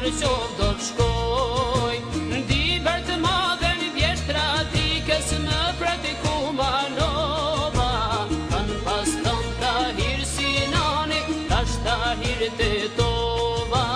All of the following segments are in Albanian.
për qof do të shkoj. Diber të madhe një vjeshtra tikës më pratiku manova. Kanë pas tëm Tahir Sinani, tash Tahir Tetova.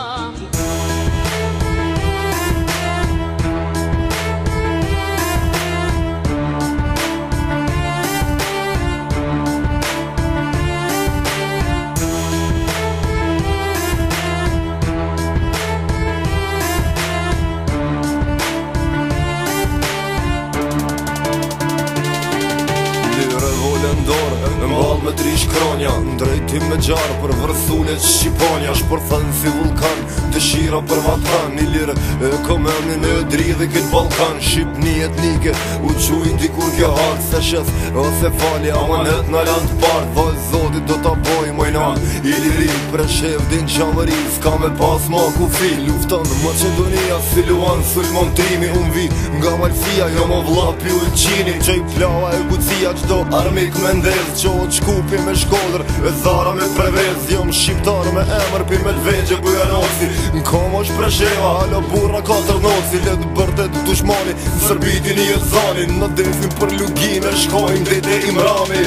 Në mball me tri shkronja, ndrejtim me gjarë për vërsullet Shqiponja. Shpërthan si vulkan, dëshira për vatan, një lirë e komernin e dridhe këtë Balkan. Shqipni etnike, u quj dikur kjo hartë, se shes ose fali amanet në land partë. Vaj zotit do t'a boj mojna, i liri për shevdin qamëri, s'ka me pas ma ku fi. Luftan Macedonia, si Luan Sulmon Trimi, unë vi nga Malsia, jo më vlapi Ulqini. Qaj plava e gucia, qdo armik me ndez, qohët shkupi me shkodër, e zara me prevez. Jom shqiptar me emër pi me lvegje Bujanosi, në kom është presheva, halo burra 4 noci. Let bërtet dushmani, në sërbiti një e zani, në defin për lugime, shkojmë dhejt e Imrami.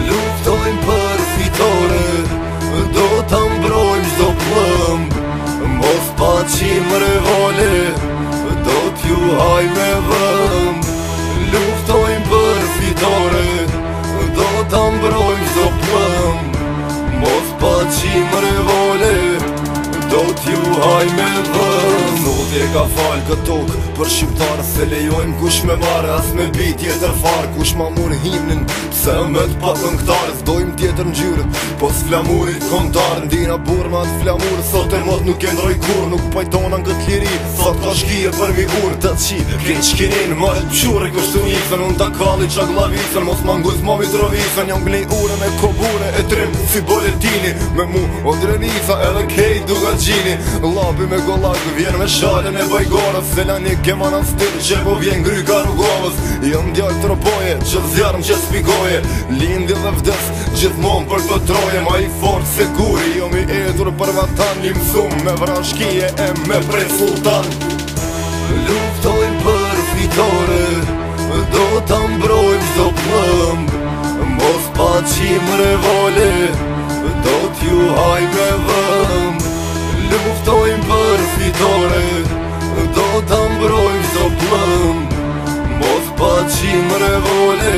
Luftojmë për fitore, do t'a mbrojmë qdo plëmb, mos pa qim revole, do t'ju haj me vëmb. Luftojmë për fitore, do t'a mbrojmë qdo plëmb, mos pa qim revole, do t'ju haj me vëmb. Zoti e ka falë këtë tokë për shqiptarë, se lejojmë kush me marë, as me bi tjetër farë. Kush ma murë himnin, pse me t'pa këngtarë, s'dojmë tjetër n'gjyrët, po s'flamurit kontarë. Ndina burma atë flamurë, sot e mot nuk e ndroj kur, nuk pajtona n'kët liri, sot ka shkije për mi urë. Të qi, keq shkinin, maret pëshure kështu njësën, unë ta kalli qa glavicën, mos manguz ma mitrovicën. Jam glej ure me kobure e trim si boletini, me mu o drenica edhe kej duga gjini. Lapi me golak, vjen me shalën e bajgorës, se la një kema në stirë që po vjen gryka rrugovës. Jëm djallë të roboje, që zjarëm që spigoje, lindi dhe vdes, gjithmon për të troje. Ma i fort se guri, jom i edur për vatan, një mësum me vrashkije e me prej sultan. Luftojmë për fitore, do t'a mbrojmë qdo plëmb, mos pa qim revole, do t'ju haj me vëmb. Luftojmë për fitore, do t'a mbrojmë qdo plëmb, mos pa qim revole,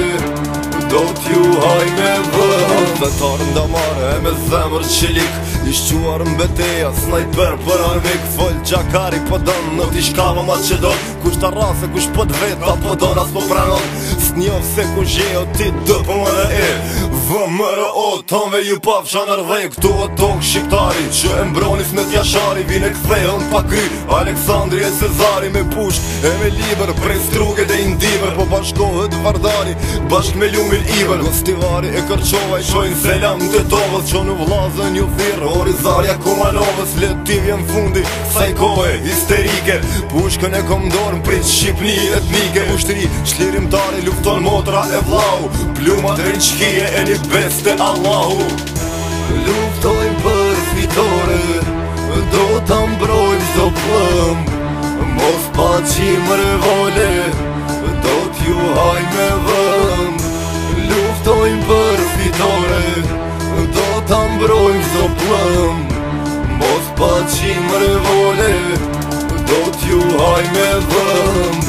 do t'ju haj me vëmb. Vetar ndamare e me zemër qilik, i shquar mbeteja, snajper për armik. Fol gjakari po don, në t'i shkava Macedon, kush t'a rase, kush po t'vet, apo don as po pranon. S'njof se ku zhjo ti dë për më e VMRO, tonve ju pafsha nërvej. Këtu o tokë shqiptari, që e mbronis me t'jashari, vine kthejën pa kry Aleksandri e Cezari. Me pushk e me liber, prej struge dhe indiver, po bashkohet Vardani, bashk me lumin Iber. Gostivari e Kërqova i shojnë selam të tovës, që në vlazën ju thirë Orizarja Kumanovës. Letim jem fundi, saj kohë histerike, pushkën e komdorën prit Shqipni etnike. Ushtri, shlirimtari, lufton motra e vlau, plumat rinqkije e një beste Allahu. Luftojmë për fitore, do t'a mbrojmë qdo plëmb, mos pa qim revole, do t'ju haj me vëmb. Luftojmë për fitore, do t'a mbrojmë qdo plëmb, mos pa qim revole, do t'ju haj me vëmb.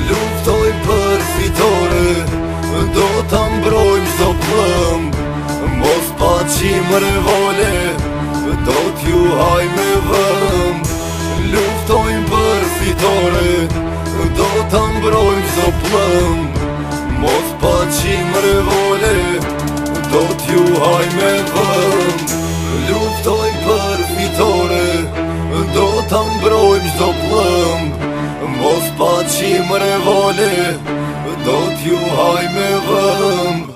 Luftojmë për fitore, do t'a mbrojmë qdo plëmb, mos pa qim revole, do t'ju haj me vëmb. Luftojmë për fitore, do t'a mbrojmë qdo plëmb, mos pa qim revole, do t'ju haj me vëmb. Luftojmë për fitore, do t'a mbrojmë qdo plëmb, mos pa qim revole, do t'ju haj me vëmb.